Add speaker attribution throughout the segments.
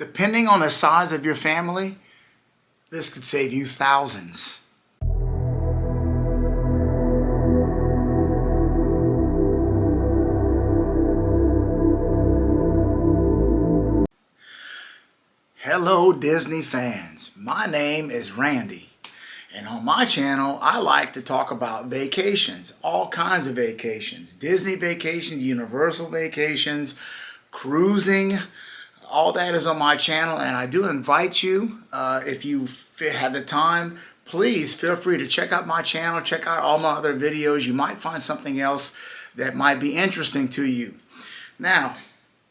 Speaker 1: Depending on the size of your family, this could save you thousands. Hello Disney fans, my name is Randy, and on my channel I like to talk about vacations, all kinds of vacations, Disney vacations, Universal vacations, cruising, all that is on my channel. And I do invite you, if you have the time, please feel free to check out my channel, check out all my other videos. You might find something else that might be interesting to you. Now,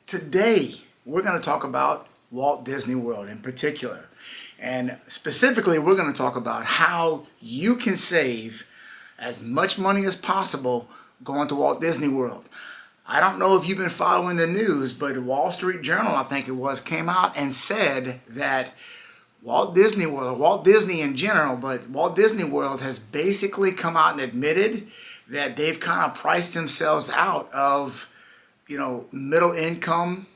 Speaker 1: today we're going to talk about Walt Disney World in particular. And specifically, we're going to talk about how you can save as much money as possible going to Walt Disney World. I don't know if you've been following the news, but the Wall Street Journal, I think it was, came out and said that Walt Disney World, Walt Disney in general, but Walt Disney World has basically come out and admitted that they've kind of priced themselves out of, middle income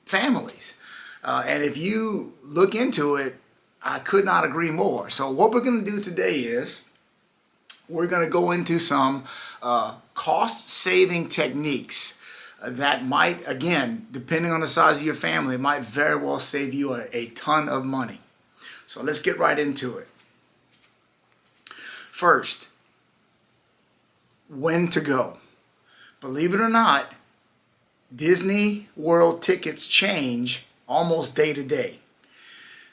Speaker 1: families. And if you look into it, I could not agree more. So what we're going to do today is we're going to go into some cost-saving techniques that might, again, depending on the size of your family, might very well save you a ton of money. So let's get right into it. First, when to go. Believe it or not, Disney World tickets change almost day to day.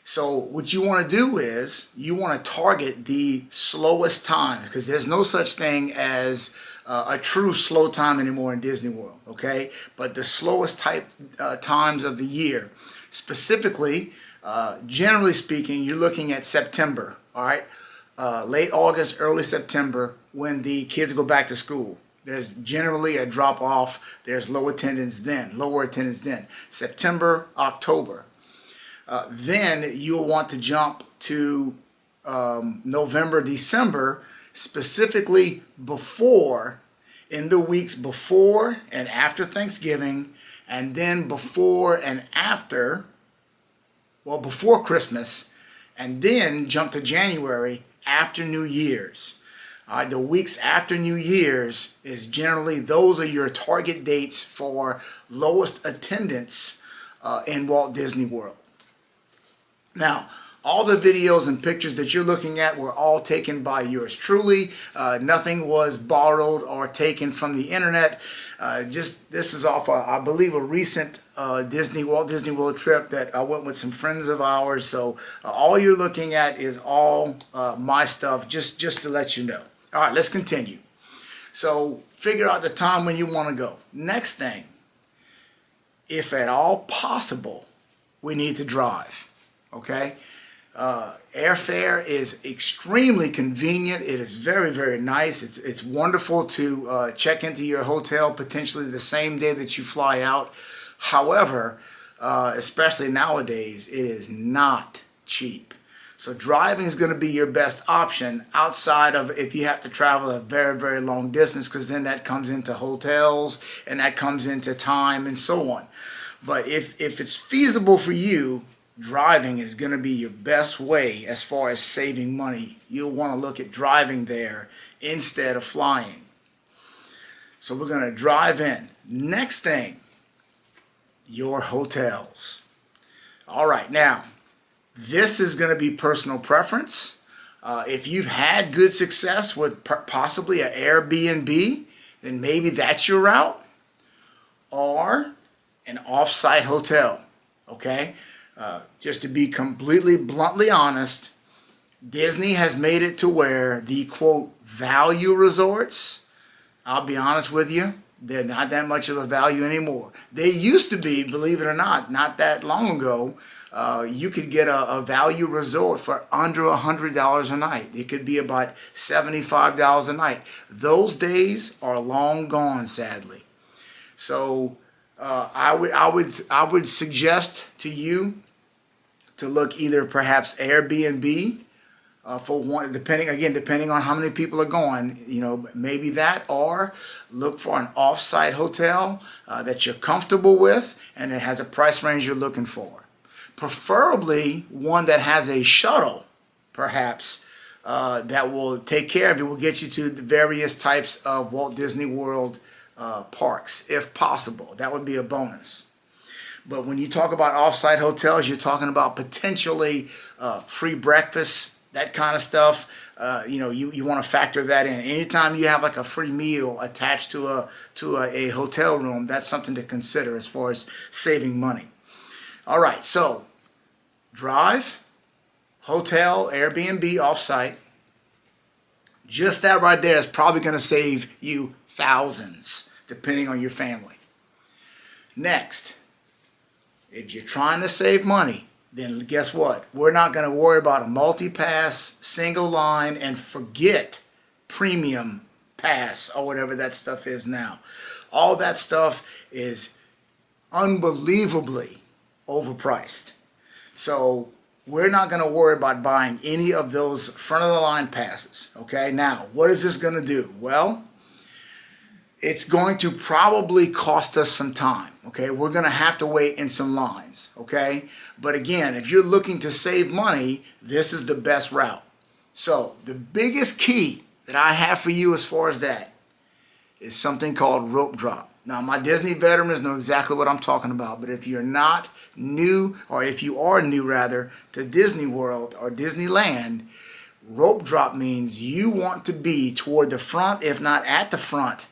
Speaker 1: So what you want to do is you want to target the slowest time, because there's no such thing as a true slow time anymore in Disney World, okay? But the slowest times of the year, specifically, generally speaking, you're looking at September, all right? Late August, early September, when the kids go back to school. There's generally a drop off. There's lower attendance then. September, October. Then you'll want to jump to November, December, specifically in the weeks before and after Thanksgiving, and then before Christmas, and then jump to January after New Year's. The weeks after New Year's is generally, those are your target dates for lowest attendance in Walt Disney World. Now, all the videos and pictures that you're looking at were all taken by yours truly. Nothing was borrowed or taken from the internet. This is off, I believe, a recent Walt Disney World trip that I went with some friends of ours. So all you're looking at is all my stuff, just to let you know. All right, let's continue. So figure out the time when you want to go. Next thing, if at all possible, we need to drive, okay? Airfare is extremely convenient. It is very, very nice. It's wonderful to check into your hotel potentially the same day that you fly out. However, especially nowadays, it is not cheap. So driving is going to be your best option outside of if you have to travel a very, very long distance, because then that comes into hotels and that comes into time and so on. But if it's feasible for you, driving is going to be your best way as far as saving money. You'll want to look at driving there instead of flying. So we're going to drive in. Next thing, your hotels. All right, now, this is going to be personal preference. If you've had good success with possibly an Airbnb, then maybe that's your route, or an off-site hotel, okay? Just to be completely bluntly honest, Disney has made it to where the, quote, value resorts, I'll be honest with you, they're not that much of a value anymore. They used to be, believe it or not that long ago, you could get a value resort for under $100 a night. It could be about $75 a night. Those days are long gone, sadly. So I would suggest to you to look either perhaps Airbnb for one, depending on how many people are going, maybe that, or look for an off-site hotel that you're comfortable with and it has a price range you're looking for. Preferably one that has a shuttle, perhaps, that will take care of you, will get you to the various types of Walt Disney World parks, if possible. That would be a bonus. But when you talk about off-site hotels, you're talking about potentially free breakfast, that kind of stuff. You want to factor that in. Anytime you have like a free meal attached to a hotel room, that's something to consider as far as saving money. All right, so drive, hotel, Airbnb, off-site. Just that right there is probably going to save you thousands, depending on your family. Next, if you're trying to save money, then guess what? We're not going to worry about a multi-pass, single line, and forget premium pass or whatever that stuff is now. All that stuff is unbelievably overpriced. So we're not going to worry about buying any of those front of the line passes. Okay, now what is this going to do? Well, it's going to probably cost us some time. Okay, we're going to have to wait in some lines. Okay, but again, if you're looking to save money, this is the best route. So the biggest key that I have for you as far as that is something called rope drop. Now, my Disney veterans know exactly what I'm talking about, but if you're not new, or if you are new rather, to Disney World or Disneyland, rope drop means you want to be toward the front, if not at the front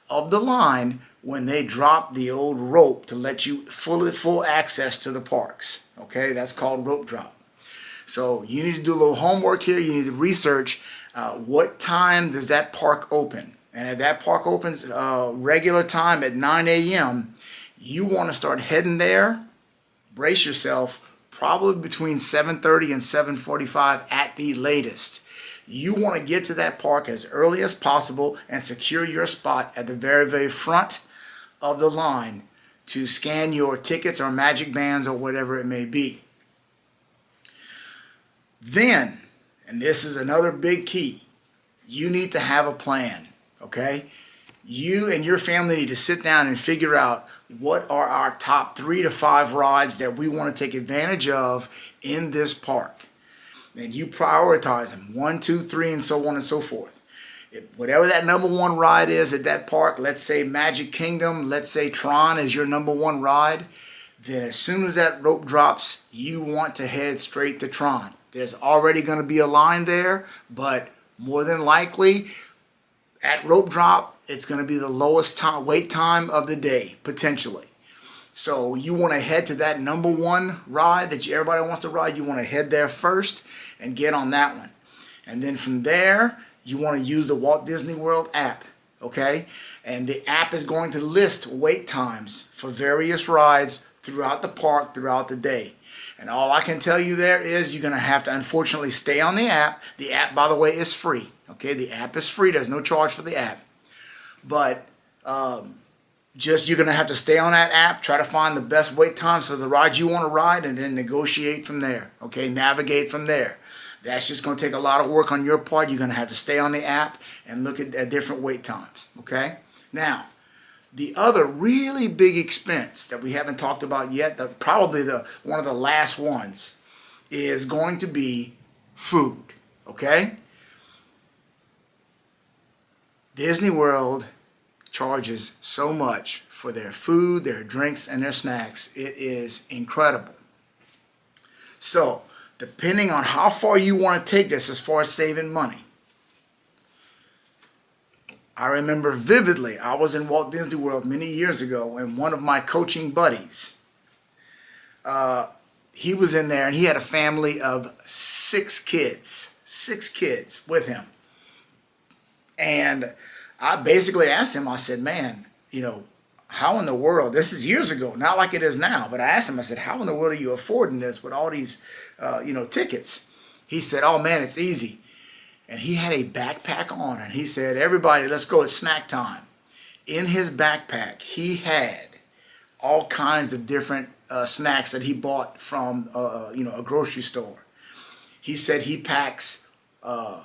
Speaker 1: of the line when they drop the old rope to let you full access to the parks. Okay, that's called rope drop. So you need to do a little homework here. You need to research what time does that park open. And if that park opens regular time at 9 a.m., you want to start heading there. Brace yourself, probably between 7:30 and 7:45 at the latest. You want to get to that park as early as possible and secure your spot at the very, very front of the line to scan your tickets or magic bands or whatever it may be. Then, and this is another big key, you need to have a plan. Okay, you and your family need to sit down and figure out what are our top 3 to 5 rides that we want to take advantage of in this park. And you prioritize them, 1, 2, 3, and so on and so forth. Whatever that number 1 ride is at that park, let's say Magic Kingdom, let's say Tron is your number 1 ride, then as soon as that rope drops, you want to head straight to Tron. There's already going to be a line there, but more than likely, at rope drop, it's going to be the lowest wait time of the day, potentially. So you want to head to that number 1 ride that everybody wants to ride. You want to head there first and get on that one. And then from there, you want to use the Walt Disney World app, okay? And the app is going to list wait times for various rides throughout the park, throughout the day. And all I can tell you there is you're going to have to, unfortunately, stay on the app. The app, by the way, is free. Okay, the app is free. There's no charge for the app. But just you're going to have to stay on that app, try to find the best wait times for the rides you want to ride, and then negotiate from there. Okay, navigate from there. That's just going to take a lot of work on your part. You're going to have to stay on the app and look at different wait times. Okay, now, the other really big expense that we haven't talked about yet, probably one of the last ones, is going to be food. Okay? Disney World charges so much for their food, their drinks, and their snacks. It is incredible. So, depending on how far you want to take this as far as saving money, I remember vividly, I was in Walt Disney World many years ago, and one of my coaching buddies, he was in there, and he had a family of 6 kids with him. And I basically asked him, I said, man, how in the world, this is years ago, not like it is now, but I asked him, I said, how in the world are you affording this with all these, tickets? He said, oh man, it's easy. And he had a backpack on, and he said, everybody, let's go, it's snack time. In his backpack, he had all kinds of different snacks that he bought from, a grocery store. He said he packs a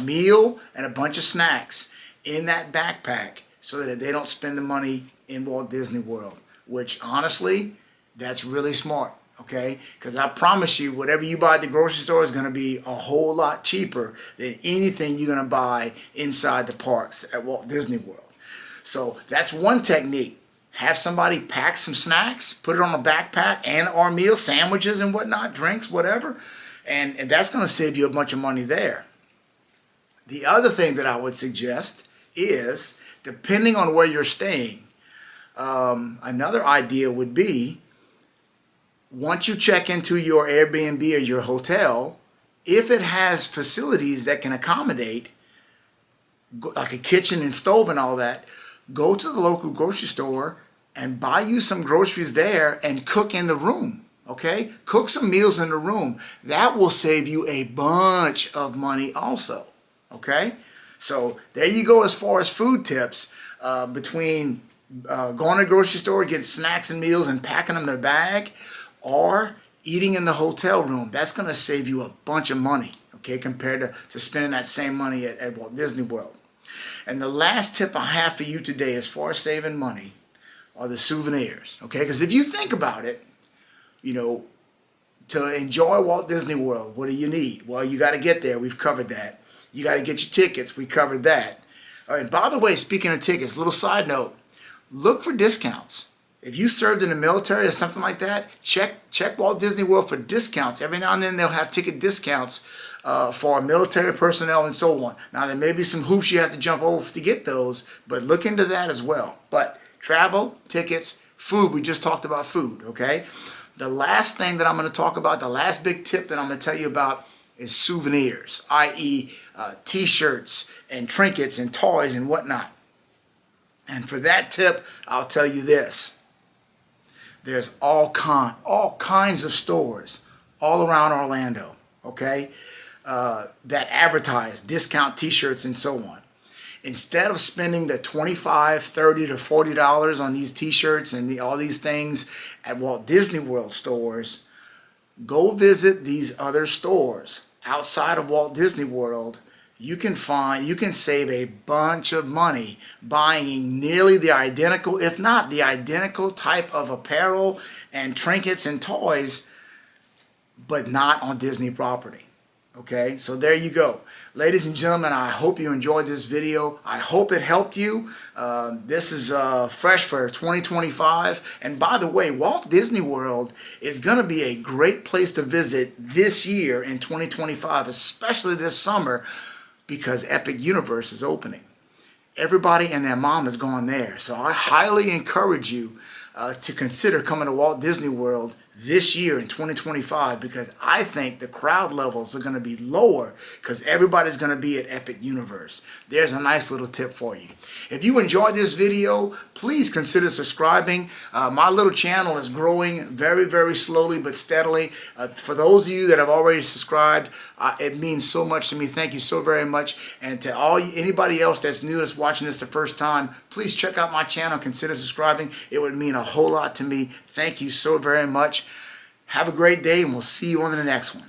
Speaker 1: meal and a bunch of snacks in that backpack so that they don't spend the money in Walt Disney World, which honestly, that's really smart. Okay, because I promise you, whatever you buy at the grocery store is going to be a whole lot cheaper than anything you're going to buy inside the parks at Walt Disney World. So that's one technique. Have somebody pack some snacks, put it on a backpack and our meal, sandwiches and whatnot, drinks, whatever. And that's going to save you a bunch of money there. The other thing that I would suggest is, depending on where you're staying, another idea would be, once you check into your Airbnb or your hotel, if it has facilities that can accommodate, like a kitchen and stove and all that, go to the local grocery store and buy you some groceries there and cook in the room. Okay? Cook some meals in the room. That will save you a bunch of money also. Okay? So there you go as far as food tips. Between going to the grocery store, get snacks and meals and packing them in a bag, or eating in the hotel room. That's going to save you a bunch of money, okay, compared to spending that same money at Walt Disney World. And the last tip I have for you today as far as saving money are the souvenirs, okay? Because if you think about it, you know, to enjoy Walt Disney World, what do you need? Well, you got to get there. We've covered that. You got to get your tickets. We covered that. And by the way, speaking of tickets, little side note, look for discounts. If you served in the military or something like that, check Walt Disney World for discounts. Every now and then they'll have ticket discounts for military personnel and so on. Now there may be some hoops you have to jump over to get those, but look into that as well. But travel, tickets, food, we just talked about food, okay? The last thing that I'm going to talk about, the last big tip that I'm going to tell you about is souvenirs, i.e. T-shirts and trinkets and toys and whatnot. And for that tip, I'll tell you this. There's all kinds of stores all around Orlando, okay, that advertise discount T-shirts and so on. Instead of spending the $25, $30 to $40 on these T-shirts and all these things at Walt Disney World stores, go visit these other stores outside of Walt Disney World. You can save a bunch of money buying nearly the identical, if not the identical type of apparel and trinkets and toys, but not on Disney property. Okay, so there you go. Ladies and gentlemen, I hope you enjoyed this video. I hope it helped you. This is fresh for 2025. And by the way, Walt Disney World is going to be a great place to visit this year in 2025, especially this summer, because Epic Universe is opening. Everybody and their mom is going there. So I highly encourage you to consider coming to Walt Disney World this year in 2025, because I think the crowd levels are going to be lower because everybody's going to be at Epic Universe. There's a nice little tip for you. If you enjoyed this video, please consider subscribing. My little channel is growing very, very slowly but steadily. For those of you that have already subscribed, it means so much to me. Thank you so very much. And to anybody else that's new, that's watching this the first time, please check out my channel. Consider subscribing. It would mean a whole lot to me. Thank you so very much. Have a great day, and we'll see you on the next one.